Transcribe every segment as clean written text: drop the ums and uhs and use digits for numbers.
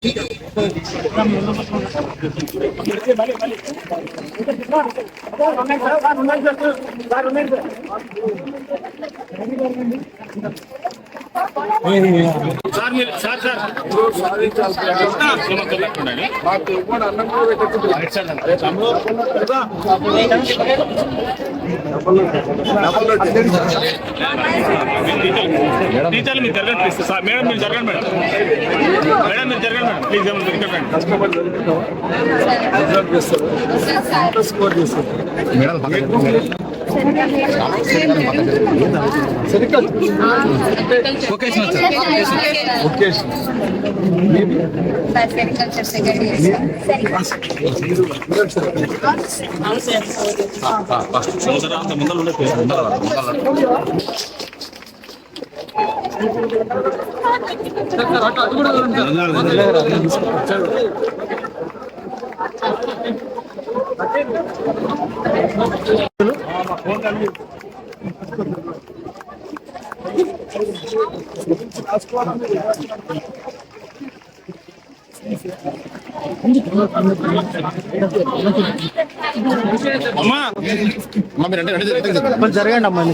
టీచర్లు మీరు జరగండి ప్లీజ్ సార్. మేడం మీరు జరగండి మేడం. మేడం మీరు జరగండి మేడం ప్లీజ్. కష్టపడి స్కోర్ చేస్తారు మేడం. జరగండి అమ్మా.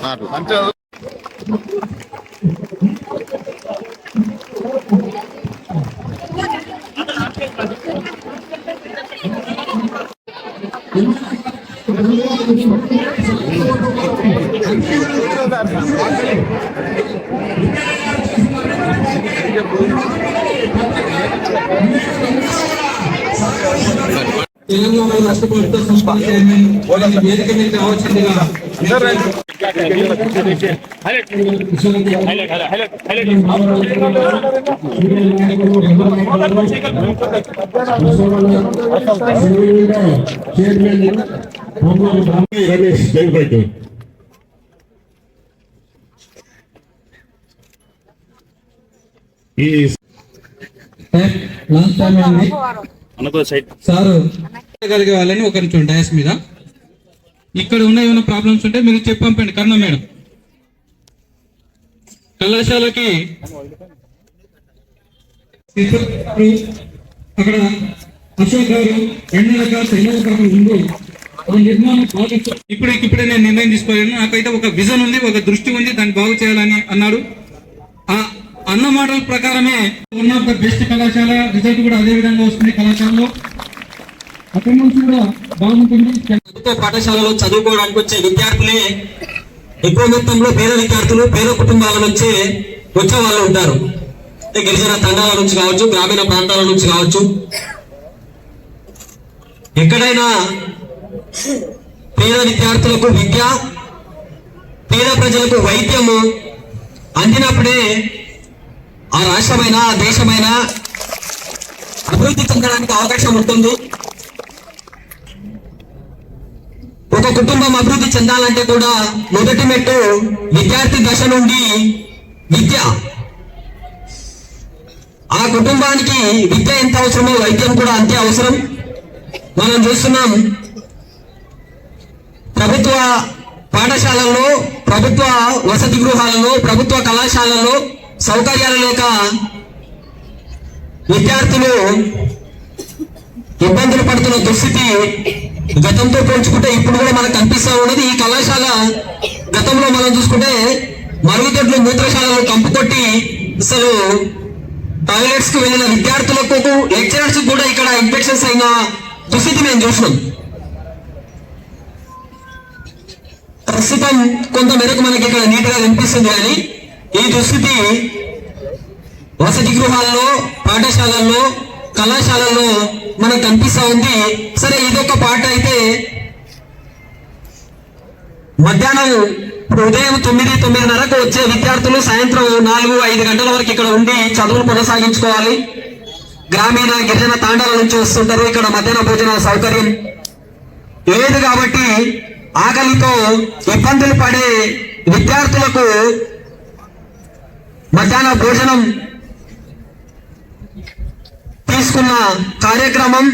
తెలంగాణ రాష్ట్ర ప్రభుత్వ సంస్థ వేదిక మీద రావాల్సిందిగా సార్ కలిగే వాళ్ళని ఒక నిమిషం డయాస్ మీద ఇక్కడ ఉన్న ఏమైనా ప్రాబ్లమ్స్ ఉంటే మీరు చెప్పి పంపండి. కన్నా మేడం కళాశాలకి అక్కడ అశోక్ గారు 2 రకాల ముందు నిర్మాణం ఇప్పుడే నేను నిర్ణయం తీసుకోలేను. నాకైతే ఒక విజన్ ఉంది, ఒక దృష్టి ఉంది, దాన్ని బాగు చేయాలని అన్నాడు. ఆ అన్న మాటల ప్రకారమే ఉన్న బెస్ట్ కళాశాల రిజల్ట్ కూడా అదే విధంగా వస్తుంది. కళాశాలలో అటెండెన్స్ కూడా బాగుంటుంది. ప్రభుత్వ పాఠశాలలో చదువుకోవడానికి వచ్చే విద్యార్థులే ఎక్కువ మొత్తంలో పేద విద్యార్థులు, పేద కుటుంబాల నుంచి వచ్చే వాళ్ళు ఉంటారు. గిరిజన తండాల నుంచి కావచ్చు, గ్రామీణ ప్రాంతాల నుంచి కావచ్చు. ఎక్కడైనా పేద విద్యార్థులకు విద్య, పేద ప్రజలకు వైద్యము అందినప్పుడే ఆ రాష్ట్రమైనా ఆ దేశమైనా అభివృద్ధి చెందడానికి అవకాశం ఉంటుంది. ఒక కుటుంబం అభివృద్ధి చెందాలంటే కూడా మొదటి మెట్టు విద్యార్థి దశ నుండి విద్య. ఆ కుటుంబానికి విద్య ఎంత అవసరమో వైద్యం కూడా అంతే అవసరం. మనం చూస్తున్నాం ప్రభుత్వ పాఠశాలల్లో, ప్రభుత్వ వసతి గృహాలలో, ప్రభుత్వ కళాశాలల్లో సౌకర్యాలు లేక విద్యార్థులు ఇబ్బందులు పడుతున్న దుస్థితి గతంతో పోల్చుకుంటే ఇప్పుడు కూడా మనకు కనిపిస్తా ఉన్నది. ఈ కళాశాల గతంలో మనం చూసుకుంటే మరుగుదొడ్లు, మూత్రశాలలు కంపు కొట్టి అసలు టాయిలెట్స్ కు వెళ్ళిన విద్యార్థులకు, లెక్చరర్స్ కూడా ఇక్కడ ఇన్ఫెక్షన్స్ అయిన దుస్థితి మేము చూసినాం. ప్రస్తుతం కొంత మేరకు మనకి ఇక్కడ నీట్ గా కనిపిస్తుంది. కానీ ఈ దుస్థితి వసతి గృహాల్లో, పాఠశాలల్లో, కళాశాలల్లో మనకు కనిపిస్తా ఉంది. సరే, ఇదొక పాట అయితే మధ్యాహ్నం ఉదయం 9-9:30కు వచ్చే విద్యార్థులు సాయంత్రం 4-5 గంటల వరకు ఇక్కడ ఉండి చదువులు కొనసాగించుకోవాలి. గ్రామీణ గిరిజన తాండాల నుంచి వస్తుంటారు. ఇక్కడ మధ్యాహ్న భోజన సౌకర్యం లేదు కాబట్టి ఆకలితో ఇబ్బందులు పడే విద్యార్థులకు మధ్యాహ్న భోజనం తీసుకున్న కార్యక్రమం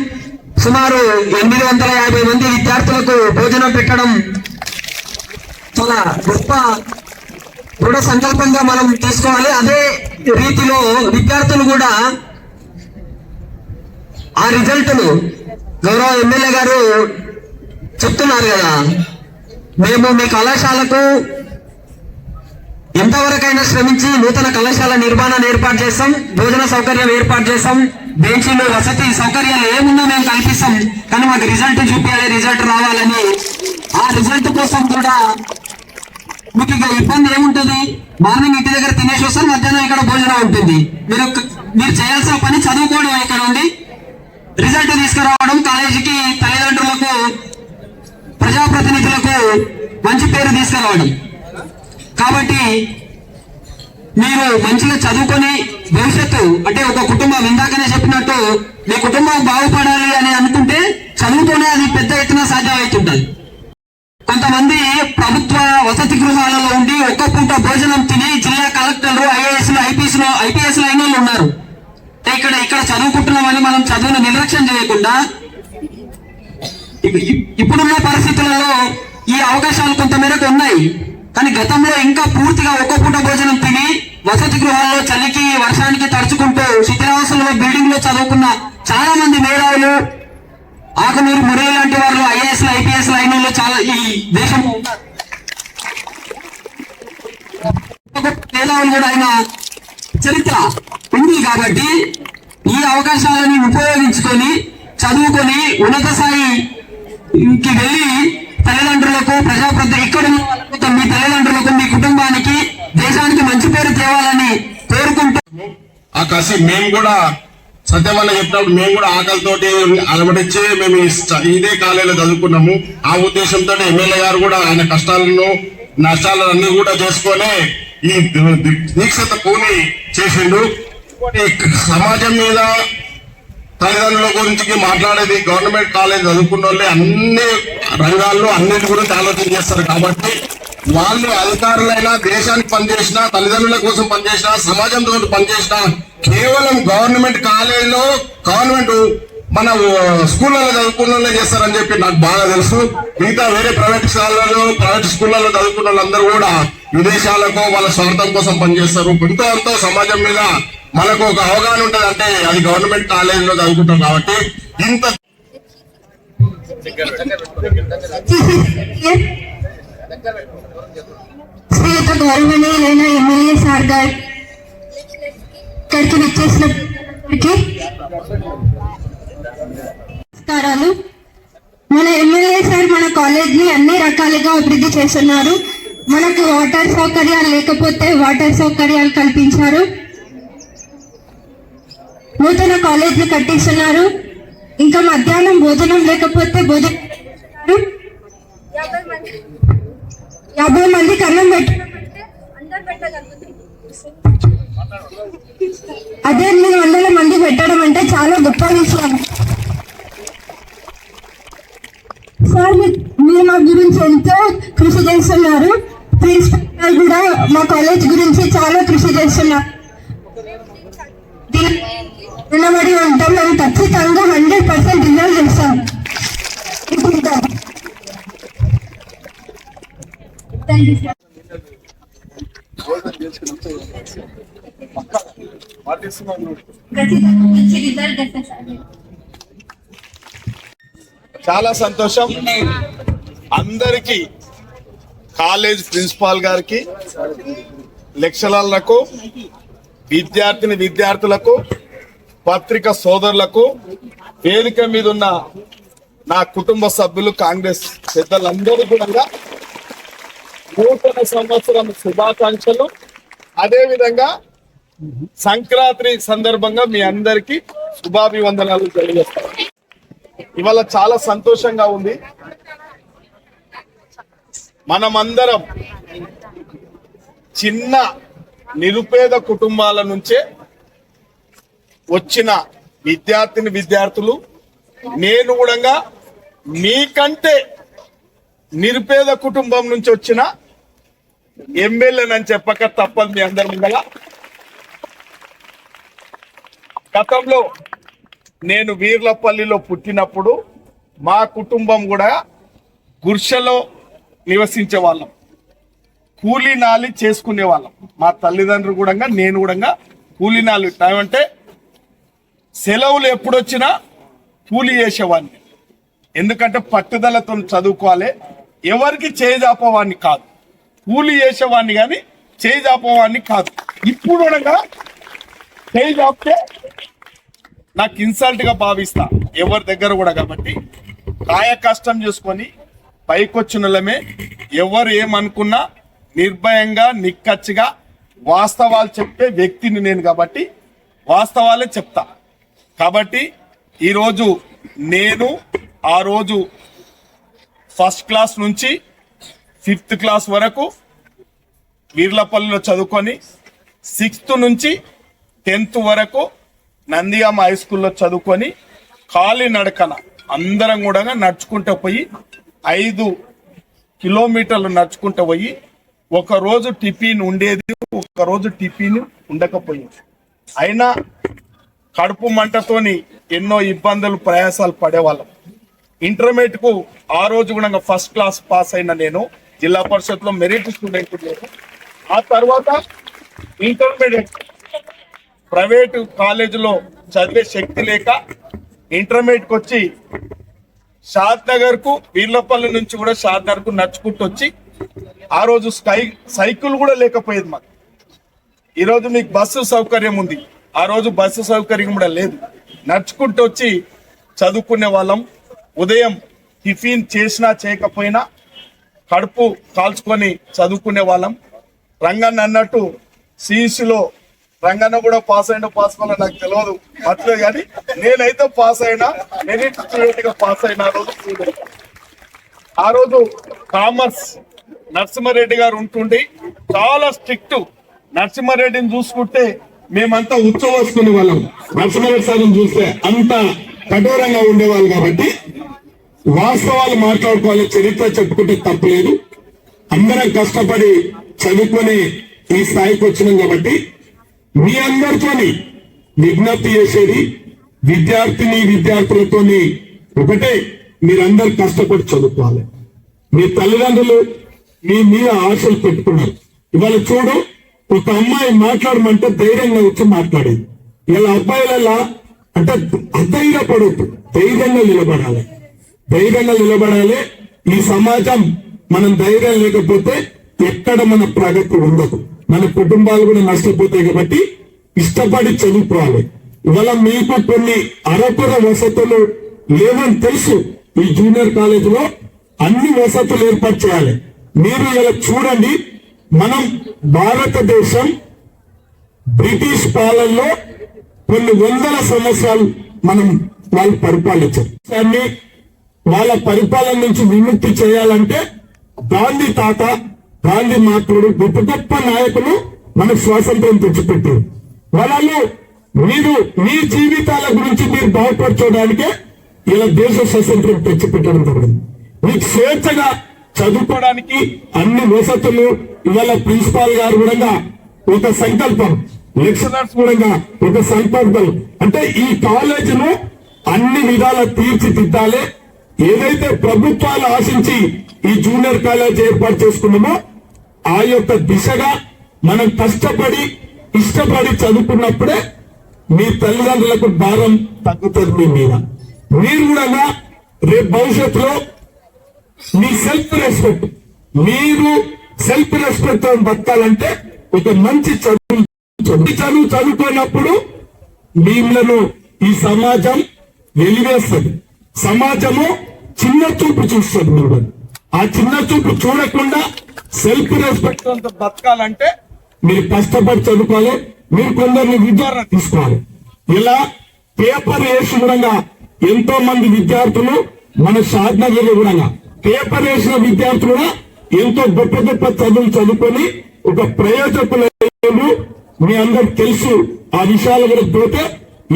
సుమారు 850 మంది విద్యార్థులకు భోజనం పెట్టడం చాలా గొప్ప దృఢ సంకల్పంగా మనం తీసుకోవాలి. అదే రీతిలో విద్యార్థులు కూడా ఆ రిజల్ట్ను గౌరవ ఎమ్మెల్యే గారు చెప్తున్నారు కదా, మేము మీ కళాశాలకు ఎంతవరకైనా శ్రమించి నూతన కళాశాల నిర్మాణాన్ని ఏర్పాటు చేస్తాం, భోజన సౌకర్యం ఏర్పాటు చేస్తాం, బెంచీలు వసతి సౌకర్యాలు ఏమున్నా మేము కల్పిస్తాం, కానీ మాకు రిజల్ట్ చూపించాలి, రిజల్ట్ రావాలని. ఆ రిజల్ట్ కోసం కూడా మీకు ఇక ఇబ్బంది ఏముంటుంది, మార్నింగ్ ఇంటి దగ్గర తినేసి వస్తారు, మధ్యాహ్నం ఇక్కడ భోజనం ఉంటుంది. మీరు చేయాల్సిన పని చదువుకోవడం, ఇక్కడ ఉండి రిజల్ట్ తీసుకురావడం, కాలేజీకి తల్లిదండ్రులకు ప్రజాప్రతినిధులకు మంచి పేరు తీసుకురావడం. కాబట్టి మీరు మంచిగా చదువుకొని భవిష్యత్తు అంటే ఒక కుటుంబం, ఇందాకనే చెప్పినట్టు మీ కుటుంబం బాగుపడాలి అని అనుకుంటే చదువుతోనే అది పెద్ద ఎత్తున సాధ్యమవుతుంటది. కొంతమంది ప్రభుత్వ వసతి గృహాలలో ఉండి ఒక్క పూట భోజనం తిని జిల్లా కలెక్టర్లు, ఐపీఎస్ అయిన వాళ్ళు ఉన్నారు. ఇక్కడ చదువుకుంటున్నామని మనం చదువును నిర్లక్ష్యం చేయకుండా ఇప్పుడున్న పరిస్థితులలో ఈ అవకాశాలు కొంతమేరకు ఉన్నాయి. కానీ గతంలో ఇంకా పూర్తిగా ఒక్క పూట భోజనం తిని వసతి గృహాల్లో చలికి వర్షానికి తడుచుకుంటూ శిథిలావస్థలో బిల్డింగ్ లో చదువుకున్న చాలా మంది మేధావులు, ఆకునూరు మురళి లాంటి వాళ్ళు ఐఏఎస్ ఐపీఎస్ అయిన చాలా ఈ దేశంలో ఉన్నారు. మేధావులు కూడా ఆయన చరిత్ర ఉంది. కాబట్టి ఈ అవకాశాలను ఉపయోగించుకొని చదువుకొని ఉన్నత స్థాయికి వెళ్ళి తల్లిదండ్రులకు ఇక్కడ మీ తల్లిదండ్రులకు మీ కుటుంబానికి దేశానికి మంచి పేరు తేవాలని కోరుకుంటూ ఆ కసి మేము కూడా సత్యవల్ల చెప్పినప్పుడు మేము కూడా ఆకలితోటి అలమటించి మేము ఇదే కాలేజీలో చదువుకున్నాము. ఆ ఉద్దేశంతో ఎమ్మెల్యే గారు కూడా ఆయన కష్టాలను నష్టాలను అన్ని కూడా చేసుకొని ఈ దీక్షత పూని చేసిండు. సమాజం మీద తల్లిదండ్రుల గురించి మాట్లాడేది గవర్నమెంట్ కాలేజ్ చదువుకున్న వాళ్ళే అన్ని రంగాల్లో అన్నిటి గురించి ఆలోచన చేస్తారు. కాబట్టి వాళ్ళు అధికారులైనా, దేశానికి పనిచేసినా, తల్లిదండ్రుల కోసం పనిచేసినా, సమాజంతో పనిచేసినా కేవలం గవర్నమెంట్ కాలేజీలో గవర్నమెంట్ మన స్కూళ్ళలో చదువుకున్న వాళ్ళే చేస్తారని చెప్పి నాకు బాగా తెలుసు. మిగతా వేరే ప్రైవేట్ స్కూళ్ళలో చదువుకున్న వాళ్ళందరూ కూడా విదేశాలకు వాళ్ళ స్వార్థం కోసం పనిచేస్తారు. ఎంతో సమాజం మీద మనకు ఒక అవగాహన ఉంటది, అంటే అది గవర్నమెంట్ కాలేజీలో చదువుకుంటాం. కాబట్టి ఇంత గౌరవనీయులైన ఎమ్మెల్యే సార్ గారికి వచ్చేసినప్పటికీ నమస్కారాలు. మన ఎమ్మెల్యే సార్ మన కాలేజ్ ని అన్ని రకాలుగా అభివృద్ధి చేస్తున్నారు. మనకు వాటర్ సౌకర్యాలు లేకపోతే వాటర్ సౌకర్యాలు కల్పించారు, నూతన కాలేజీలు కట్టిస్తున్నారు. ఇంకా మధ్యాహ్నం భోజనం లేకపోతే భోజనం 50 మందికి అన్నం అదే 800 మంది పెట్టడం అంటే చాలా గొప్ప విషయం. సార్ మీరు మా గురించి ఎంతో కృషి చేస్తున్నారు. ప్రిన్సిపల్ కూడా మా కాలేజ్ గురించి చాలా కృషి చేస్తున్నారు. నిలబడి ఉంటాం, మేము ఖచ్చితంగా 100% రిజల్ట్ చేస్తాం. Thank you sir. చాలా సంతోషం. అందరికీ, కాలేజ్ ప్రిన్సిపాల్ గారికి, లెక్చరర్లకు, విద్యార్థులకు, పత్రిక సోదరులకు, వేదిక మీద ఉన్న నా కుటుంబ సభ్యులు, కాంగ్రెస్ పెద్దలందరూ కూడా నూతన సంవత్సరం శుభాకాంక్షలు. అదేవిధంగా సంక్రాంతి సందర్భంగా మీ అందరికీ శుభాభివందనాలు తెలియజేస్తాను. ఇవాళ చాలా సంతోషంగా ఉంది. మనమందరం చిన్న నిరుపేద కుటుంబాల నుంచే వచ్చిన విద్యార్థులు, నేను కూడా మీకంటే నిరుపేద కుటుంబం నుంచి వచ్చిన ఎమ్మెల్యేనని చెప్పక తప్పదు మీ అందరి ముందర. గతంలో నేను వీర్లపల్లిలో పుట్టినప్పుడు మా కుటుంబం కూడా గుర్షలో నివసించే వాళ్ళం, కూలీనాలి చేసుకునే వాళ్ళం. మా తల్లిదండ్రులు కూడా, నేను కూడా కూలీనాలి. అంటే సెలవులు ఎప్పుడొచ్చినా కూలి చేసేవాడిని. ఎందుకంటే పట్టుదలతో చదువుకోవాలి, ఎవరికి చేజాపవాడిని కాదు. కూలి చేసేవాడిని కానీ చేజాపవాడిని కాదు. ఇప్పుడు చేజాపితే నాకు ఇన్సల్ట్ గా భావిస్తా ఎవరి దగ్గర కూడా. కాబట్టి కాయ కష్టం చేసుకొని పైకొచ్చినలమే ఎవరు ఏమనుకున్నా నిర్భయంగా నిక్కచ్చిగా వాస్తవాలు చెప్పే వ్యక్తిని నేను, కాబట్టి వాస్తవాలే చెప్తా. కాబట్టి ఈరోజు నేను ఆ రోజు ఫస్ట్ క్లాస్ నుంచి 5th క్లాస్ వరకు వీర్లపల్లిలో చదువుకొని 6th నుంచి 10th వరకు నందిగామ హై స్కూల్లో చదువుకొని ఖాళీ నడకన అందరం కూడా నడుచుకుంటూ పోయి 5 కిలోమీటర్లు నడుచుకుంటూ పోయి ఒకరోజు టిఫిన్ ఉండేది, ఒకరోజు టిఫిన్ ఉండకపోయేది. అయినా కడుపు మంటతోని ఎన్నో ఇబ్బందులు ప్రయాసాలు పడేవాళ్ళం. ఇంటర్మీడియట్ కు ఆ రోజు కూడా ఫస్ట్ క్లాస్ పాస్ అయిన నేను, జిల్లా పరిషత్ లో మెరిట్ స్టూడెంట్ లేదు. ఆ తర్వాత ఇంటర్మీడియట్ ప్రైవేటు కాలేజీలో చదివే శక్తి లేక ఇంటర్మీడియట్ కు వచ్చి షాద్ నగర్ కు, వీర్లపల్లి నుంచి కూడా షాద్ నగర్ కు నడుచుకుంటూ వచ్చి, ఆ రోజు సైకిల్ కూడా లేకపోయేది మాకు. ఈరోజు మీకు బస్సు సౌకర్యం ఉంది, ఆ రోజు బస్సు సౌకర్యం కూడా లేదు. నడుచుకుంటూ వచ్చి చదువుకునే వాళ్ళం. ఉదయం టిఫిన్ చేసినా చేయకపోయినా కడుపు కాల్చుకొని చదువుకునే వాళ్ళం. రంగన్న అన్నట్టు సిఇసిలో రంగన్న కూడా పాస్ అయినా పాస్ అయినా నాకు తెలియదు అట్లే, కానీ నేనైతే పాస్ అయినా, మెరిట్ స్టూడెంట్ గా పాస్ అయినా. ఆ రోజు కామర్స్ నరసింహారెడ్డి గారు ఉంటుండి చాలా స్ట్రిక్ట్. నరసింహారెడ్డిని చూసుకుంటే మేమంతా ఉత్సవేసుకునే వాళ్ళం. నరసింహారెడ్డి సార్ని చూస్తే అంత కఠోరంగా ఉండేవాళ్ళు. కాబట్టి వాస్తవాలు మాట్లాడుకోవాలి, చరిత్ర చెప్పుకుంటే తప్పలేదు. అందరం కష్టపడి చదువుకొని ఈ స్థాయికి వచ్చినాం. కాబట్టి మీ అందరితోని విజ్ఞప్తి చేసేది, విద్యార్థులతోని ఒకటే, మీరందరూ కష్టపడి చదువుకోవాలి. మీ తల్లిదండ్రులు మీ మీద ఆశలు పెట్టుకున్నారు. ఇవాళ చూడు, ఒక అమ్మాయి మాట్లాడమంటే ధైర్యంగా వచ్చి మాట్లాడేది. ఇలా అబ్బాయిలలా అంటే అధైర్యపడద్దు, ధైర్యంగా నిలబడాలి. ఈ సమాజం మనం ధైర్యం లేకపోతే ఎక్కడ మన ప్రగతి ఉండదు, మన కుటుంబాలు కూడా నష్టపోతాయి. కాబట్టి ఇష్టపడి చదువుకోవాలి. ఇవాళ మీకు కొన్ని అరకొర వసతులు లేవని తెలుసు. ఈ జూనియర్ కాలేజీలో అన్ని వసతులు ఏర్పాటు చేయాలి. మీరు ఇలా చూడండి, మనం భారతదేశం బ్రిటిష్ పాలనలో కొన్ని వందల సంవత్సరాలు వాళ్ళు పరిపాలించారు. వాళ్ళ పరిపాలన నుంచి విముక్తి చేయాలంటే గాంధీ తాత, గాంధీ మాతృడు, గొప్ప గొప్ప నాయకులు మనకు స్వాతంత్రం తెచ్చిపెట్టారు. వాళ్ళు మీరు మీ జీవితాల గురించి మీరు బాగుపరచడానికే ఇలా దేశ స్వాతంత్రం తెచ్చిపెట్టడం జరిగింది. మీకు స్వేచ్ఛగా చదువుకోవడానికి అన్ని వసతులు. ఇవాళ ప్రిన్సిపాల్ గారు కూడా ఒక సంకల్పం, లెక్చరర్స్ కూడా ఒక సంకల్పం, అంటే ఈ కాలేజీను అన్ని విధాల తీర్చిదిద్దాలి. ఏదైతే ప్రభుత్వాలు ఆశించి ఈ జూనియర్ కాలేజ్ ఏర్పాటు చేసుకున్నామో ఆ యొక్క దిశగా మనం కష్టపడి ఇష్టపడి చదువుకున్నప్పుడే మీ తల్లిదండ్రులకు భారం తగ్గుతుంది మీ మీద. మీరు కూడా రేపు భవిష్యత్తులో మీ సెల్ఫ్ రెస్పెక్ట్, మీరు సెల్ఫ్ రెస్పెక్ట్ తో బతకాలంటే ఒక మంచి చదువుకున్నప్పుడు మిమ్మల్ని ఈ సమాజం వెలివేస్తుంది. సమాజము చిన్న చూపు చూస్తుంది. మీరు ఆ చిన్న చూపు చూడకుండా సెల్ఫ్ రెస్పెక్ట్ తో బతకాలంటే మీరు కష్టపడి చదువుకోవాలి. మీరు కొందరిని విద్యార్థి తీసుకోవాలి. ఇలా పేపర్ వేసి కూడా ఎంతో మంది విద్యార్థులు మన షాద్నగర్లో కూడా పేపర్ వేసిన విద్యార్థులు కూడా ఎంతో గొప్ప గొప్ప చదువులు చదువుకొని ఒక ప్రయోజకులు మీ అందరికి తెలుసు. ఆ విషయాల కూడా పోతే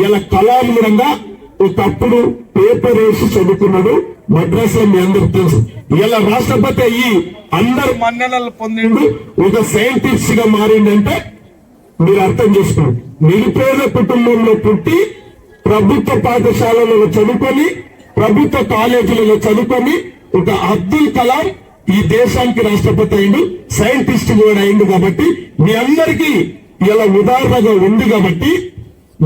ఇలా కళాలు కూడా ఒకప్పుడు పేపర్ వేసి చదువుకున్నాడు మద్రాసులో, మీ అందరికి తెలుసు. ఇలా రాష్ట్రపతి అయ్యి అందరు మన్ననలు పొందిండు, ఒక సైంటిస్ట్ గా మారిండంటే మీరు అర్థం చేసుకోండి. నిరుపేద కుటుంబంలో పుట్టి ప్రభుత్వ పాఠశాలలో చదువుకొని, ప్రభుత్వ కాలేజీలలో చదువుకొని ఒక అబ్దుల్ కలాం ఈ దేశానికి రాష్ట్రపతి అయిండు, సైంటిస్ట్ కూడా అయిండు. కాబట్టి మీ అందరికీ ఇలా ఉదాహరణగా ఉంది. కాబట్టి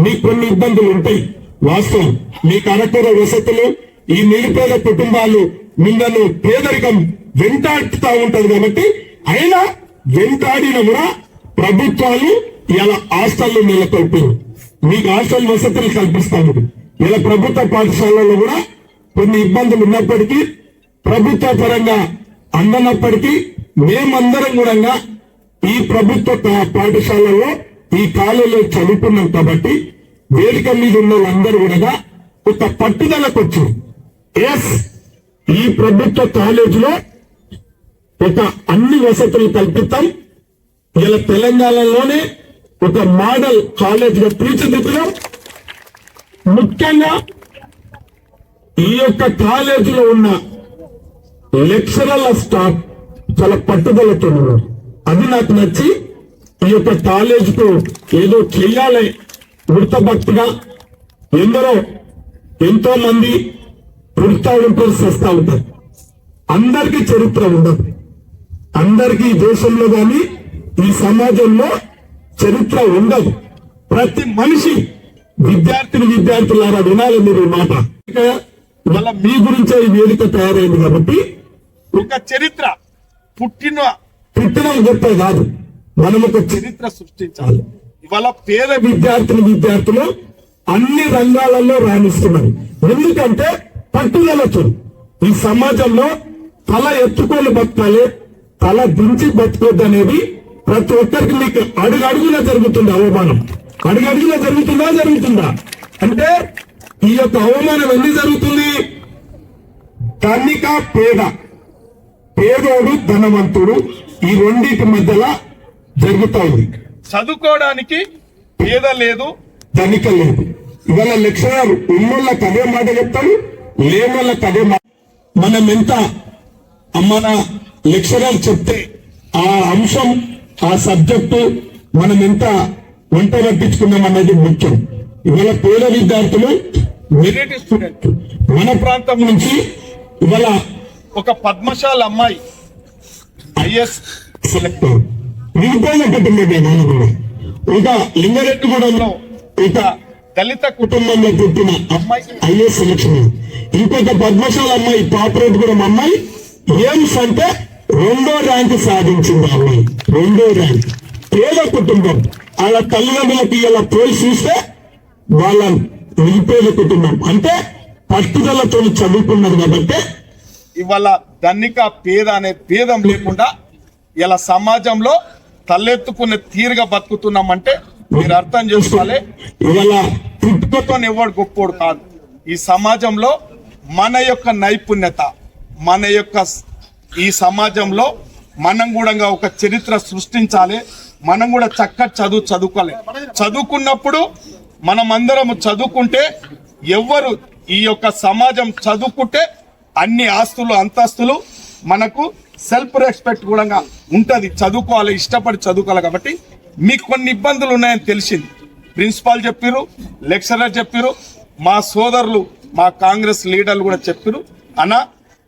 మీకు కొన్ని ఇబ్బందులు ఉంటాయి. వాస్తవం. మీకు అరకొర వసతులు, ఈ నిరుపేద కుటుంబాలు మిమ్మల్ని పేదరికం వెంటాడుతూ ఉంటది కాబట్టి, అయినా వెంటాడిన కూడా ప్రభుత్వాలు ఇలా హాస్టళ్లు నెలకొల్పారు. మీకు హాస్టల్ వసతులు కల్పిస్తాము. ఇలా ప్రభుత్వ పాఠశాలలో కూడా కొన్ని ఇబ్బందులు ఉన్నప్పటికీ, ప్రభుత్వ పరంగా అందనప్పటికీ, మేమందరం కూడా ఈ ప్రభుత్వ పాఠశాలలో ఈ కాలంలో చదువుకున్నాం కాబట్టి వేదిక మీద ఉన్న వాళ్ళందరూ కూడా ఒక పట్టుదలకు వచ్చారు. ఎస్, ఈ ప్రభుత్వ కాలేజీలో ఒక అన్ని వసతులు కల్పిస్తాం. ఇలా తెలంగాణలోనే ఒక మోడల్ కాలేజ్ గా తీర్చిదిద్దడం. ముఖ్యంగా ఈ యొక్క కాలేజీలో ఉన్న లెక్చరర్ల స్టాఫ్ చాలా పట్టుదలతో ఉన్నారు. అది నాకు నచ్చి ఈ యొక్క కాలేజీకు ఏదో చెయ్యాలి వృత్తభక్తిగా. ఎంతో మంది పుడతా ఉంటారు, సస్తా ఉంటారు. అందరికీ చరిత్ర ఉండదు. అందరికీ ఈ దేశంలో కానీ ఈ సమాజంలో చరిత్ర ఉండదు. ప్రతి మనిషి విద్యార్థులారా వినాలి మీరు ఈ మాట. ఇవాళ మీ గురించే ఈ వేదిక తయారైంది కాబట్టి ఒక చరిత్ర పుట్టిన గొప్ప కాదు, మనం ఒక చరిత్ర సృష్టించాలి. ఇవాళ పేద విద్యార్థులు అన్ని రంగాలలో రాణిస్తున్నారు. ఎందుకంటే పట్టుదలతో ఈ సమాజంలో తల ఎత్తుకొని బతకాలి, తల దించి బతకొద్దు అనేది ప్రతి ఒక్కరికి మీకు అడుగడుగునా జరుగుతుంది. అవమానం అడుగడుగునా జరుగుతుందా అంటే ఈ యొక్క అవమానం ఎన్ని జరుగుతుంది? ధనిక పేదోడు ధనవంతుడు, ఈ రెండింటి మధ్యలో జరుగుతా ఉంది. చదువుకోవడానికి పేద లేదు, ధనిక లేదు. ఇవాళ లెక్చరర్ ఉన్నోళ్ళకి అదే మాట చెప్తాడు, లేనోళ్ళకి అదే మాట. మనం ఎంత మన లెక్చరర్ చెప్తే ఆ అంశం, ఆ సబ్జెక్టు మనం ఎంత వంట పట్టించుకున్నాం అనేది ముఖ్యం. ఇవాళ పేద విద్యార్థులు మెరిట్ స్టూడెంట్ మన ప్రాంతం నుంచి ఇవాళ ఒక పద్మశాల అమ్మాయి ఐఎస్ సెలెక్ట్ నిరుపేద కుటుంబం, ఒక లింగారెడ్డిగూడెంలో ఒక దళిత కుటుంబంలో పుట్టిన అమ్మాయి ఐఏఎస్ సెలక్షన్. ఇంకొక పద్మశాల అమ్మాయి పాపరేట్గూడెం అమ్మాయి ఎయిమ్స్ అంటే 2వ ర్యాంకు సాధించింది. అమ్మాయి 2వ ర్యాంక్. పేద కుటుంబం, వాళ్ళ తల్లిదండ్రులకి ఇలా పోయి చూస్తే వాళ్ళ నిరుపేద కుటుంబం అంటే పట్టుదలతో చదువుకున్నారు కాబట్టి ఇవాళ ధనిక పేద అనే భేదం లేకుండా ఇలా సమాజంలో తలెత్తుకునే తీరుగా బతుకుతున్నామంటే మీరు అర్థం చేసుకోవాలి. ఇవాళ పుట్టుకతో ఎవడు గొప్పోడు కాదు. ఈ సమాజంలో మన యొక్క నైపుణ్యత, మన యొక్క ఈ సమాజంలో మనం కూడా ఒక చరిత్ర సృష్టించాలి. మనం కూడా చదువుకోవాలి. చదువుకున్నప్పుడు మనం అందరం చదువుకుంటే ఎవరు ఈ యొక్క సమాజం చదువుకుంటే అన్ని ఆస్తులు అంతస్తులు మనకు సెల్ఫ్ రెస్పెక్ట్ కూడా ఉంటది. చదువుకోవాలి, ఇష్టపడి చదువుకోవాలి. కాబట్టి మీకు కొన్ని ఇబ్బందులు ఉన్నాయని తెలిసింది. ప్రిన్సిపాల్ చెప్పిరు, లెక్చరర్ చెప్పిరు, మా సోదరులు మా కాంగ్రెస్ లీడర్లు కూడా చెప్పిరు.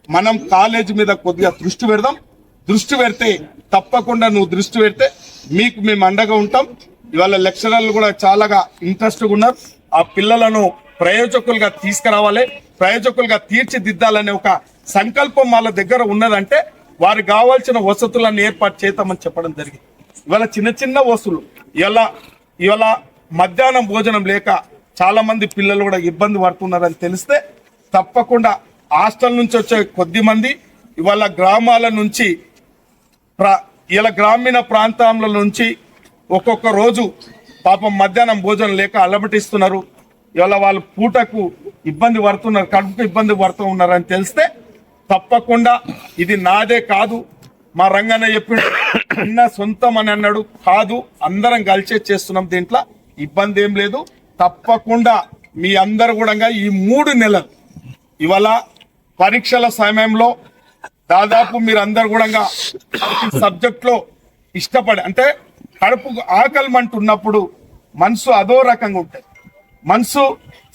మనం కాలేజీ మీద కొద్దిగా దృష్టి పెడదాం. దృష్టి పెడితే తప్పకుండా నువ్వు దృష్టి పెడితే మీకు మేము అండగా ఉంటాం. ఇవాళ లెక్చరర్లు కూడా చాలా ఇంట్రెస్ట్గా ఉన్నారు. ఆ పిల్లలను ప్రయోజకులుగా తీసుకురావాలి, ప్రయోజకులుగా తీర్చిదిద్దాలనే ఒక సంకల్పం వాళ్ళ దగ్గర ఉన్నదంటే వారికి కావాల్సిన వసతులను ఏర్పాటు చేద్దామని చెప్పడం జరిగింది. ఇవాళ చిన్న వసతులు ఇవాళ మధ్యాహ్నం భోజనం లేక చాలా మంది పిల్లలు కూడా ఇబ్బంది పడుతున్నారని తెలిస్తే తప్పకుండా హాస్టల్ నుంచి వచ్చే కొద్ది మంది ఇవాళ గ్రామాల నుంచి ఇలా గ్రామీణ ప్రాంతాల నుంచి ఒక్కొక్క రోజు పాపం మధ్యాహ్నం భోజనం లేక అలమటిస్తున్నారు. ఇవాళ వాళ్ళు పూటకు ఇబ్బంది పడుతున్నారు, కడుపుకు ఇబ్బంది పడుతూ ఉన్నారని తెలిస్తే తప్పకుండా ఇది నాదే కాదు, మా రంగన్న చెప్పిన చిన్న సొంతం అని అన్నాడు కాదు, అందరం కలిసే చేస్తున్నాం. దీంట్లో ఇబ్బంది ఏం లేదు. తప్పకుండా మీ అందరు కూడా ఈ 3 నెలలు ఇవాళ పరీక్షల సమయంలో దాదాపు మీరు అందరు కూడా సబ్జెక్ట్ లో ఇష్టపడి అంటే కడుపు ఆకలిమంటున్నప్పుడు మనసు అదో రకంగా ఉంటుంది. మనసు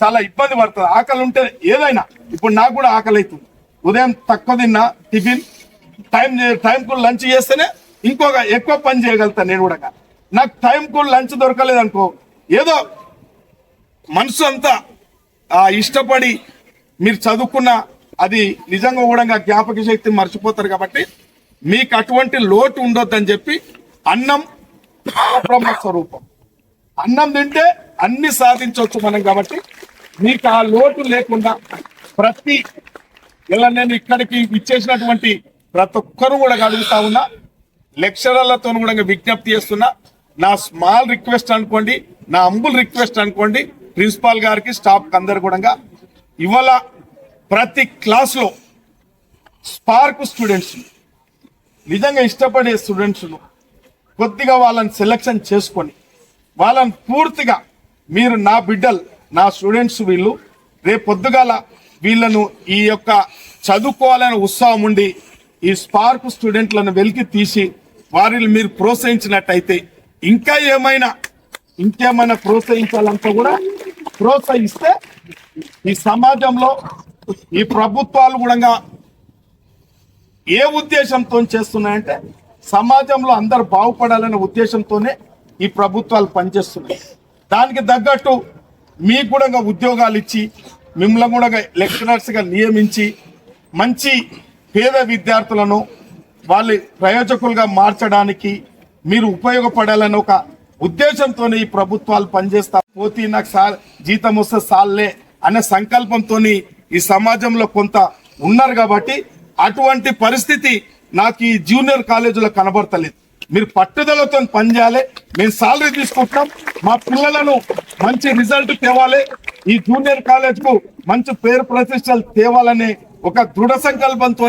చాలా ఇబ్బంది పడుతుంది. ఆకలి ఉంటే ఏదైనా, ఇప్పుడు నాకు కూడా ఆకలి అవుతుంది. ఉదయం తక్కువ తిన్నా టిఫిన్, టైంకు లంచ్ చేస్తేనే ఇంకొక ఎక్కువ పని చేయగలుగుతాను నేను కూడా. నాకు టైంకు లంచ్ దొరకలేదు అనుకో, ఏదో మనసు అంతా ఇష్టపడి మీరు చదువుకున్న అది నిజంగా కూడా జ్ఞాపక శక్తి మర్చిపోతారు కాబట్టి మీకు అటువంటి లోటు ఉండొద్దని చెప్పి అన్నం బ్రహ్మ స్వరూపం, అన్నం తింటే అన్ని సాధించవచ్చు మనం కాబట్టి మీకు ఆ లోటు లేకుండా ప్రతి ఇలా నేను ఇక్కడికి ఇచ్చేసినటువంటి ప్రతి ఒక్కరు కూడా అడుగుతా ఉన్నా, లెక్చరర్లతో కూడా విజ్ఞప్తి చేస్తున్నా, నా స్మాల్ రిక్వెస్ట్ అనుకోండి, నా అంబుల్ రిక్వెస్ట్ అనుకోండి, ప్రిన్సిపాల్ గారికి స్టాఫ్ అందరు కూడా ఇవాళ ప్రతి క్లాస్లో స్పార్క్ స్టూడెంట్స్ నిజంగా ఇష్టపడే స్టూడెంట్స్ను కొద్దిగా వాళ్ళని సెలెక్షన్ చేసుకొని వాళ్ళని పూర్తిగా మీరు నా బిడ్డలు, నా స్టూడెంట్స్ వీళ్ళు రేపు పొద్దుగాల వీళ్ళను ఈ యొక్క చదువుకోవాలనే ఉత్సాహం ఉండి ఈ స్పార్క్ స్టూడెంట్లను వెలికి తీసి వారిని మీరు ప్రోత్సహించినట్టయితే ఇంకేమైనా ప్రోత్సహించాలంటే కూడా ప్రోత్సహిస్తే ఈ సమాజంలో ఈ ప్రభుత్వాలు కూడా ఏ ఉద్దేశంతో చేస్తున్నాయంటే సమాజంలో అందరు బాగుపడాలనే ఉద్దేశంతోనే ఈ ప్రభుత్వాలు పనిచేస్తున్నాయి. దానికి తగ్గట్టు మీకు కూడా ఉద్యోగాలు ఇచ్చి మిమ్మల్ని కూడా లెక్చరర్స్గా నియమించి మంచి పేద విద్యార్థులను వాళ్ళ ప్రయోజకులుగా మార్చడానికి మీరు ఉపయోగపడాలని ఒక ఉద్దేశంతోనే ఈ ప్రభుత్వాలు పనిచేస్తా పోతే నాకు జీతం వస్తే సాల్లే అనే సంకల్పంతో ఈ సమాజంలో కొంత ఉన్నారు కాబట్టి అటువంటి పరిస్థితి నాకు ఈ జూనియర్ కాలేజీలో కనబడతలేదు. మీరు పట్టుదలతో పనిచేయాలి. మేము సాలరీ తీసుకుంటున్నాం, మా పిల్లలను మంచి రిజల్ట్ తేవాలి, ఈ జూనియర్ కాలేజ్ కు మంచి పేరు ప్రతిష్టలు తేవాలనే ఒక దృఢ సంకల్పంతో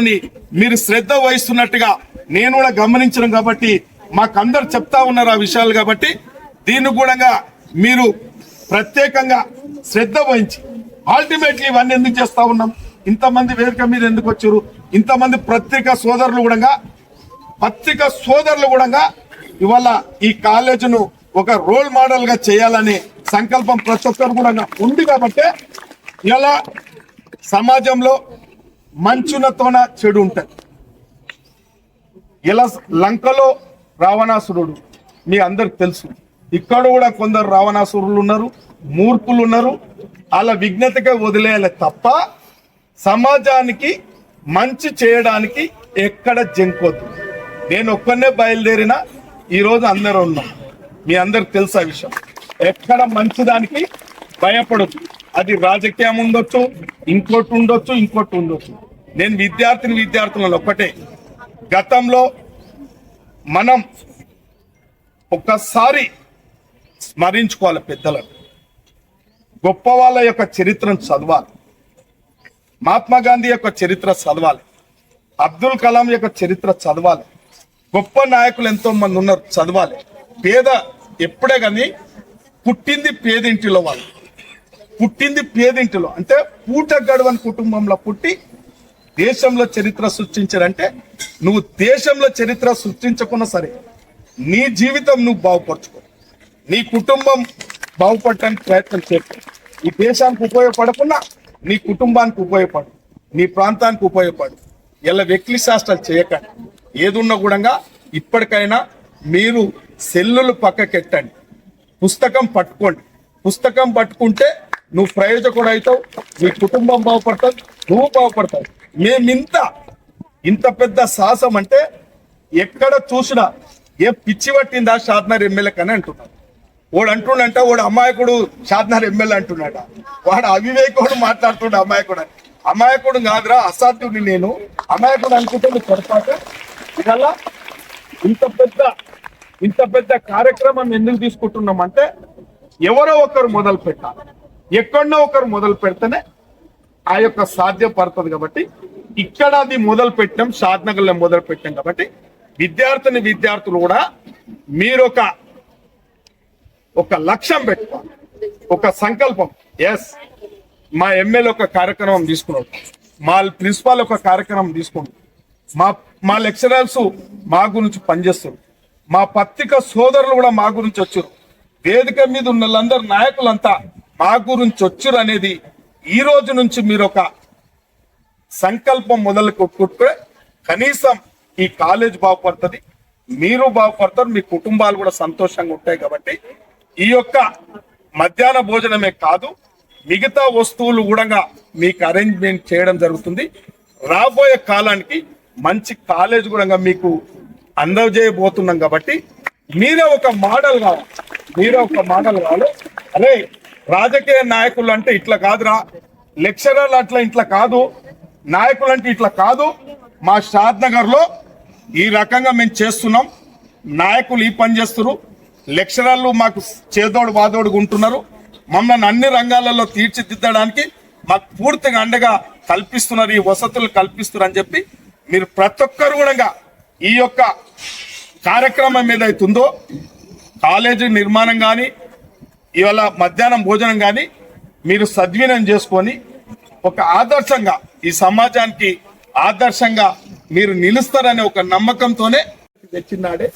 మీరు శ్రద్ధ వహిస్తున్నట్టుగా నేను కూడా గమనించను కాబట్టి మాకందరు చెప్తా ఉన్నారు ఆ విషయాలు కాబట్టి దీన్ని కూడా మీరు ప్రత్యేకంగా శ్రద్ధ వహించి అల్టిమేట్లీ ఇవన్నీ ఎందుకు చేస్తా ఉన్నాం, ఇంతమంది వేదిక మీద ఎందుకు వచ్చారు, ఇంతమంది పత్రికా సోదరులు కూడా ఇవాళ ఈ కాలేజీను ఒక రోల్ మోడల్ గా చేయాలనే సంకల్పం ప్రతి ఒక్కరు కూడా ఉంది కాబట్టి ఇలా సమాజంలో మంచునతోన చెడు ఉంటుంది. ఇలా లంకలో రావణాసురుడు మీ అందరికి తెలుసు, ఇక్కడ కూడా కొందరు రావణాసురులు ఉన్నారు, మూర్ఖులు ఉన్నారు. అలా విజ్ఞతగా వదిలేయాలి తప్ప సమాజానికి మంచి చేయడానికి ఎక్కడ జంకొద్దు. నేను ఒక్కనే బయలుదేరినా ఈరోజు అందరూ ఉన్నాం, మీ అందరికి తెలుసు ఆ విషయం. ఎక్కడ మంచిదానికి భయపడద్దు, అది రాజకీయం ఉండొచ్చు, ఇంకోటి ఉండొచ్చు. నేను విద్యార్థులను ఒక్కటే, గతంలో మనం ఒక్కసారి స్మరించుకోవాలి, పెద్దలను, గొప్ప వాళ్ళ యొక్క చరిత్రను చదవాలి, మహాత్మా గాంధీ యొక్క చరిత్ర చదవాలి, అబ్దుల్ కలాం యొక్క చరిత్ర చదవాలి, గొప్ప నాయకులు ఎంతో మంది ఉన్నారు చదవాలి. పేద ఎప్పుడే కానీ పుట్టింది పేదింటిలో, వాళ్ళు పుట్టింది పేదింటిలో అంటే పూట గడవని కుటుంబంలో పుట్టి దేశంలో చరిత్ర సృష్టించారంటే నువ్వు దేశంలో చరిత్ర సృష్టించకున్నా సరే నీ జీవితం నువ్వు బాగుపరచుకో, నీ కుటుంబం బాగుపడటానికి ప్రయత్నం చేస్తావు. ఈ దేశానికి ఉపయోగపడకుండా నీ కుటుంబానికి ఉపయోగపడు, నీ ప్రాంతానికి ఉపయోగపడు. ఇలా వ్యక్తి శాస్త్రాలు చేయకండి. ఏదున్నా కూడా ఇప్పటికైనా మీరు సెల్లులు పక్కకెట్టండి, పుస్తకం పట్టుకోండి. పుస్తకం పట్టుకుంటే నువ్వు ప్రయోజకుడు అవుతావు, నీ కుటుంబం బాగుపడతావు, నువ్వు బాగుపడతావు. ఇంత పెద్ద సాహసం అంటే ఎక్కడ చూసినా ఏ పిచ్చి పట్టిందా షాద్నగర్ ఎమ్మెల్యే కని అంటున్నాడు. వాడు అంటుండంట వాడు అమాయకుడు షాద్నగర్ ఎమ్మెల్యే అంటున్నాడు. వాడు అవివేకుడు మాట్లాడుతుండే అమాయకుడు. అమాయకుడు కాదురా, అసాధ్యుడు. నేను అమాయకుడు అనుకుంటే పొరపాటు. ఇవాళ ఇంత పెద్ద కార్యక్రమం ఎందుకు తీసుకుంటున్నాం అంటే ఎవరో ఒకరు మొదలు పెట్టాలి, ఎక్కడో ఒకరు మొదలు పెడితేనే ఆ యొక్క సాధ్యపడుతుంది. కాబట్టి ఇక్కడ అది మొదలు పెట్టాం, షాద్నగర్లో మొదలు పెట్టాం. కాబట్టి విద్యార్థులు కూడా మీరు ఒక లక్ష్యం పెట్టుకోవాలి, ఒక సంకల్పం. ఎస్, మా ఎమ్మెల్యే ఒక కార్యక్రమం తీసుకున్నాడు, మా ప్రిన్సిపాల్ ఒక కార్యక్రమం తీసుకున్నాడు, మా లెక్చరర్స్ మా గురించి పనిచేస్తారు, మా పత్రిక సోదరులు కూడా మా గురించి వచ్చారు, వేదిక మీద ఉన్న వాళ్ళందరూ నాయకులంతా మా గురించి వచ్చారు అనేది ఈ రోజు నుంచి మీరు ఒక సంకల్పం మొదలు కొట్టుకుంటే కనీసం ఈ కాలేజ్ బాగుపడుతుంది, మీరు బాగుపడతారు, మీ కుటుంబాలు కూడా సంతోషంగా ఉంటాయి. కాబట్టి ఈ యొక్క మధ్యాహ్న భోజనమే కాదు, మిగతా వస్తువులు కూడా మీకు అరేంజ్మెంట్ చేయడం జరుగుతుంది. రాబోయే కాలానికి మంచి కాలేజ్ కూడా మీకు అందజేయబోతున్నాం కాబట్టి మీరే ఒక మోడల్ కావాలి. అరే రాజకీయ నాయకులు అంటే ఇట్లా కాదురా, లెక్చరర్లు అట్లా ఇట్లా కాదు, నాయకులు అంటే ఇట్లా కాదు. మా షాద్ నగర్ లో ఈ రకంగా మేము చేస్తున్నాం, నాయకులు ఈ పని చేస్తున్నారు, లెక్చరర్లు మాకు చేదోడు వాదోడుగా ఉంటున్నారు, మమ్మల్ని అన్ని రంగాలలో తీర్చిదిద్దడానికి మాకు పూర్తిగా అండగా కల్పిస్తున్నారు, ఈ వసతులు కల్పిస్తున్నారు అని చెప్పి మీరు ప్రతి ఒక్కరు కూడా ఈ యొక్క కార్యక్రమం ఏదైతుందో కాలేజీ నిర్మాణం కానీ ఇవాళ మధ్యాహ్నం భోజనం కానీ మీరు సద్వినియోగం చేసుకొని ఒక ఆదర్శంగా ఈ సమాజానికి ఆదర్శంగా మీరు నిలుస్తారనే ఒక నమ్మకంతోనే తెచ్చినాడే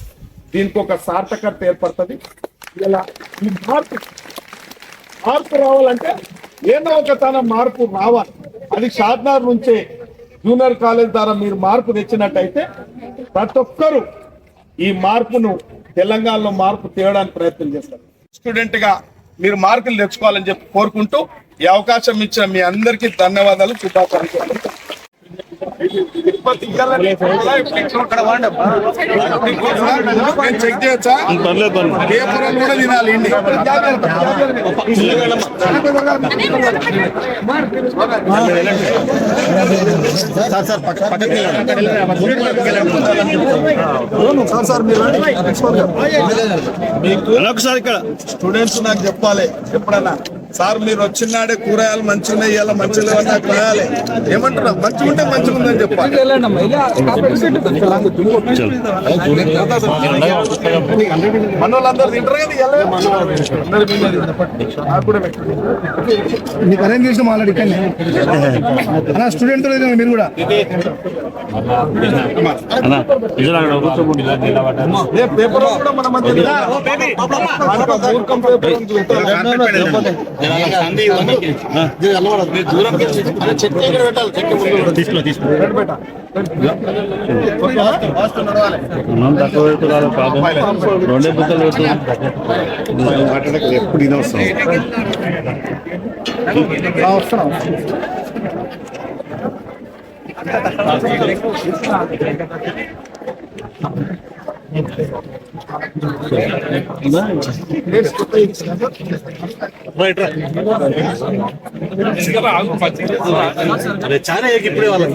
దీనికి ఒక సార్థకత ఏర్పడుతుంది. ఇలా ఈ మార్పు రావాలంటే ఏదో ఒక తన మార్పు రావాలి. అది షాద్నగర్ నుంచే జూనియర్ కాలేజ్ ద్వారా మీరు మార్పు తెచ్చినట్టయితే ప్రతి ఒక్కరూ ఈ మార్పును తెలంగాణలో మార్పు తేవడానికి ప్రయత్నం చేస్తారు. స్టూడెంట్ గా మీరు మార్కులు తెచ్చుకోవాలని చెప్పి కోరుకుంటూ ఈ అవకాశం ఇచ్చిన మీ అందరికీ ధన్యవాదాలు, శుభాకాంక్షలు. చెక్ చేయొచ్చా? పేపర్లు కూడా తినాలి. ఒకసారి ఇక్కడ స్టూడెంట్స్ నాకు చెప్పాలి ఎప్పుడన్నా, సార్ మీరు వచ్చినాడే కూరగాయలు మంచిగా ఇవ్వాలి, మంచిగా లేవని నాకు రాయాలి. ఏమంటారా? మంచిగా ఉంటే మంచిగా ఉందని చెప్పాలి. మన వాళ్ళందరూ తింటారు మీకు అరేంజ్ చేసిన ఆల్రెడీ ఇక్కడ స్టూడెంట్ మీరు కూడా పేపర్ కూడా మన మధ్య ఎప్పుడు ఇది వస్తాం చాలా ఇప్పుడే వాళ్ళకి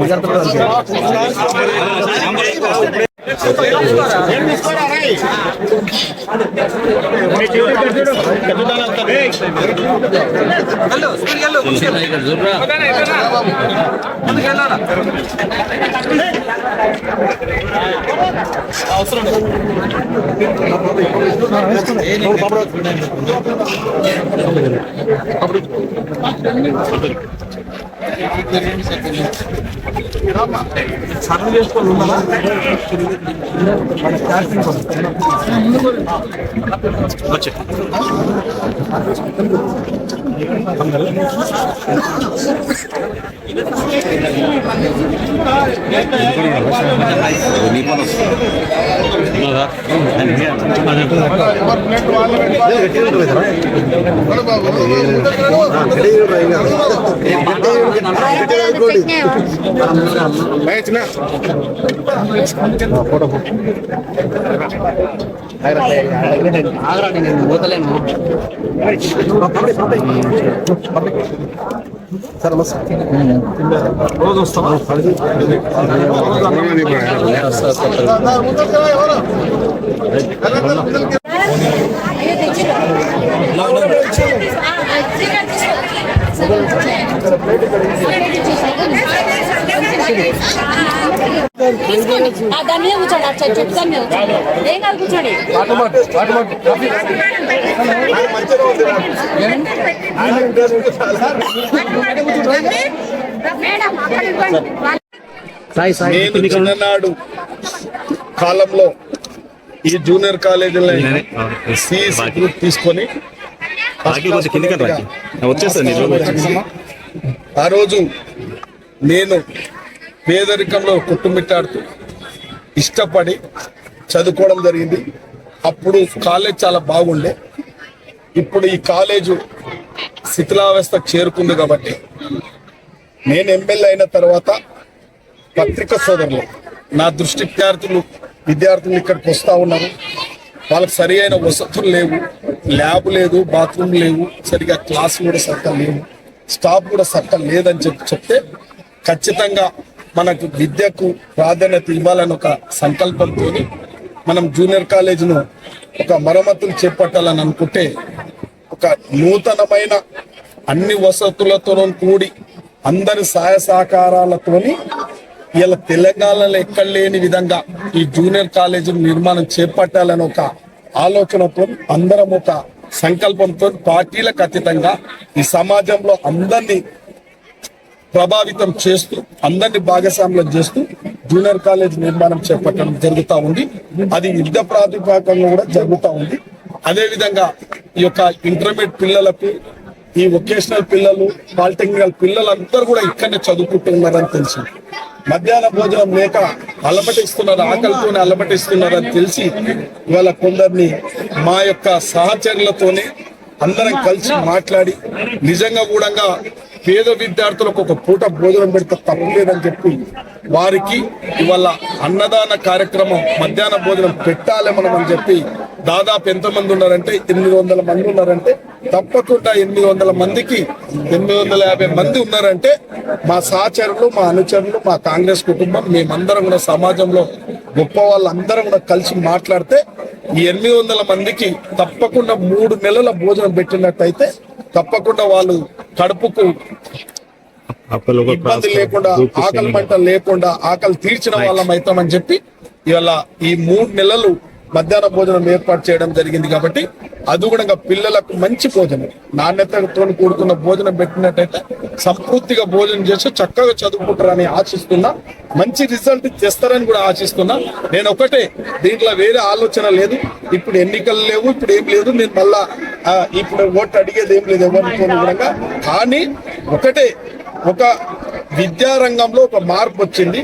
రోజు వస్తాం. దాని మీద కూర్చోండి, చెట్టు దాని మీద కూర్చోండి, ఏం కాదు కూర్చోండి. నేను చిన్ననాడు కాలంలో ఈ జూనియర్ కాలేజీలో సిఎస్ గ్రూప్ తీసుకొని ఆ రోజు నేను పేదరికంలో కొట్టుమిట్టాడుతూ ఇష్టపడి చదువుకోవడం జరిగింది. అప్పుడు కాలేజ్ చాలా బాగుండే. ఇప్పుడు ఈ కాలేజు శిథిలావస్థకు చేరుకుంది కాబట్టి నేను ఎమ్మెల్యే అయిన తర్వాత పత్రికా సోదరులు నా దృష్టి విద్యార్థులు ఇక్కడికి వస్తూ ఉన్నారు. వాళ్ళకి సరి అయిన వసతులు లేవు, ల్యాబ్ లేదు, బాత్రూమ్ లేవు, సరిగా క్లాసులు కూడా సరిగ్గా లేవు, స్టాఫ్ కూడా సరిగ్గా లేదని చెప్తే ఖచ్చితంగా మనకు విద్యకు ప్రాధాన్యత ఇవ్వాలని ఒక సంకల్పంతో మనం జూనియర్ కాలేజీను ఒక మరమ్మతులు చేపట్టాలని అనుకుంటే ఒక నూతనమైన అన్ని వసతులతో కూడి అందరి సహాయ సహకారాలతోని ఇలా తెలంగాణలో ఎక్కడ లేని విధంగా ఈ జూనియర్ కాలేజీ నిర్మాణం చేపట్టాలని ఒక ఆలోచనతో అందరం ఒక సంకల్పంతో పార్టీలకు అతీతంగా ఈ సమాజంలో అందరినీ ప్రభావితం చేస్తూ అందరినీ భాగస్వామ్యం చేస్తూ జూనియర్ కాలేజ్ నిర్మాణం చేపట్టడం జరుగుతూ ఉంది. అది యుద్ధ ప్రాతిపదికగా కూడా జరుగుతూ ఉంది. అదేవిధంగా ఈ యొక్క ఇంటర్మీడియట్ పిల్లలకు, ఈ వొకేషనల్ పిల్లలు, పాలిటెక్నికల్ పిల్లలందరూ కూడా ఇక్కడనే చదువుకుంటున్నారని తెలిసి మధ్యాహ్న భోజనం లేక అలమటిస్తున్నారు, ఆకలితోనే అలమటిస్తున్నారని తెలిసి ఇవాళ కొందరిని మా యొక్క సహచరులతోనే అందరం కలిసి మాట్లాడి నిజంగా కూడా పేద విద్యార్థులకు ఒక పూట భోజనం పెడితే తప్పు లేదని చెప్పి వారికి ఇవాళ అన్నదాన కార్యక్రమం మధ్యాహ్న భోజనం పెట్టాలి మనం అని చెప్పి దాదాపు ఎంతమంది ఉన్నారంటే 800 మంది ఉన్నారంటే తప్పకుండా 800 మందికి 850 మంది ఉన్నారంటే మా సహచరులు, మా అనుచరులు, మా కాంగ్రెస్ కుటుంబం మేమందరం కూడా సమాజంలో గొప్ప వాళ్ళందరం కూడా కలిసి మాట్లాడితే ఈ 800 మందికి తప్పకుండా 3 నెలల భోజనం పెట్టినట్టయితే తప్పకుండా వాళ్ళు కడుపుకు ఇబ్బంది లేకుండా, ఆకలి మంట లేకుండా ఆకలి తీర్చిన వాళ్ళం అవుతామని చెప్పి ఇవాళ ఈ 3 నెలలు మధ్యాహ్న భోజనం ఏర్పాటు చేయడం జరిగింది. కాబట్టి అది కూడా పిల్లలకు మంచి భోజనం, నాణ్యతతో కూడుకున్న భోజనం పెట్టినట్టయితే సంపూర్తిగా భోజనం చేసి చక్కగా చదువుకుంటారని ఆశిస్తున్నా, మంచి రిజల్ట్ తెస్తారని కూడా ఆశిస్తున్నా. నేను ఒకటే, దీంట్లో వేరే ఆలోచన లేదు. ఇప్పుడు ఎన్నికలు లేవు, ఇప్పుడు ఏం లేదు, నేను మళ్ళా ఇప్పుడు ఓటు అడిగేది ఏం లేదు ఎవరితో కూడా. కానీ ఒకటే, ఒక విద్యారంగంలో ఒక మార్పు వచ్చింది,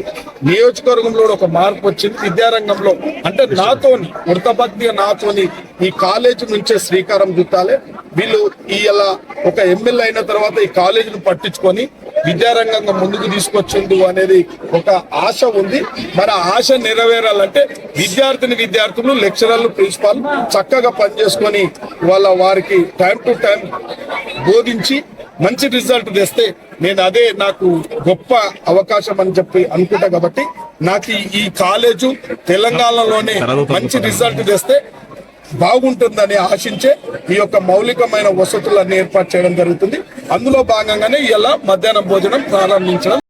నియోజకవర్గంలో ఒక మార్పు వచ్చింది విద్యారంగంలో. అంటే నాతోని వృత్తభక్తిగా నాతోని ఈ కాలేజీ నుంచే శ్రీకారం చుట్టాలి. వీళ్ళు ఇలా ఒక ఎమ్మెల్యే అయిన తర్వాత ఈ కాలేజీని పట్టించుకొని విద్యారంగంగా ముందుకు తీసుకొచ్చిండు అనేది ఒక ఆశ ఉంది. మరి ఆ ఆశ నెరవేరాలంటే విద్యార్థులు, లెక్చరర్లు, ప్రిన్సిపాల్ చక్కగా పనిచేసుకొని వారికి టైం టు టైం బోధించి మంచి రిజల్ట్ తెస్తే నేను అదే నాకు గొప్ప అవకాశం అని చెప్పి అనుకుంటా. కాబట్టి నాకు ఈ కాలేజు తెలంగాణలోనే మంచి రిజల్ట్ తెస్తే బాగుంటుందని ఆశించే ఈ యొక్క మౌలికమైన వసతులన్నీ ఏర్పాటు చేయడం జరుగుతుంది. అందులో భాగంగానే ఇలా మధ్యాహ్నం భోజనం ప్రారంభించడం